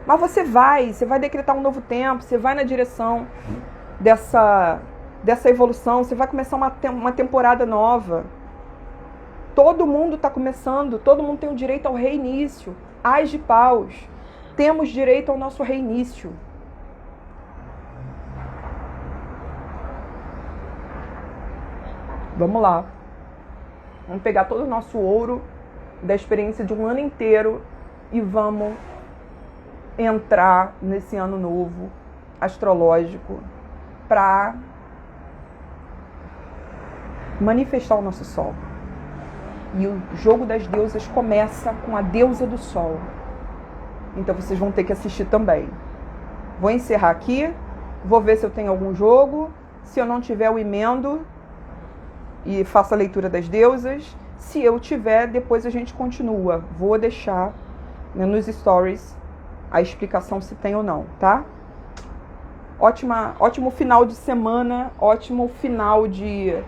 Mas você vai decretar um novo tempo, você vai na direção dessa evolução, você vai começar uma temporada nova. Todo mundo está começando, todo mundo tem o direito ao reinício. Ás de paus, temos direito ao nosso reinício. Vamos lá. Vamos pegar todo o nosso ouro da experiência de um ano inteiro e vamos entrar nesse ano novo astrológico para manifestar o nosso sol. E o jogo das deusas começa com a deusa do sol. Então vocês vão ter que assistir também. Vou encerrar aqui, vou ver se eu tenho algum jogo. Se eu não tiver, eu emendo e faço a leitura das deusas. Se eu tiver, depois a gente continua. Vou deixar, né, nos stories a explicação se tem ou não, tá? Ótimo final de semana, ótimo final de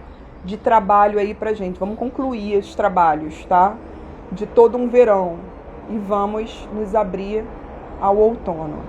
trabalho aí pra gente. Vamos concluir os trabalhos, tá? De todo um verão. E vamos nos abrir ao outono.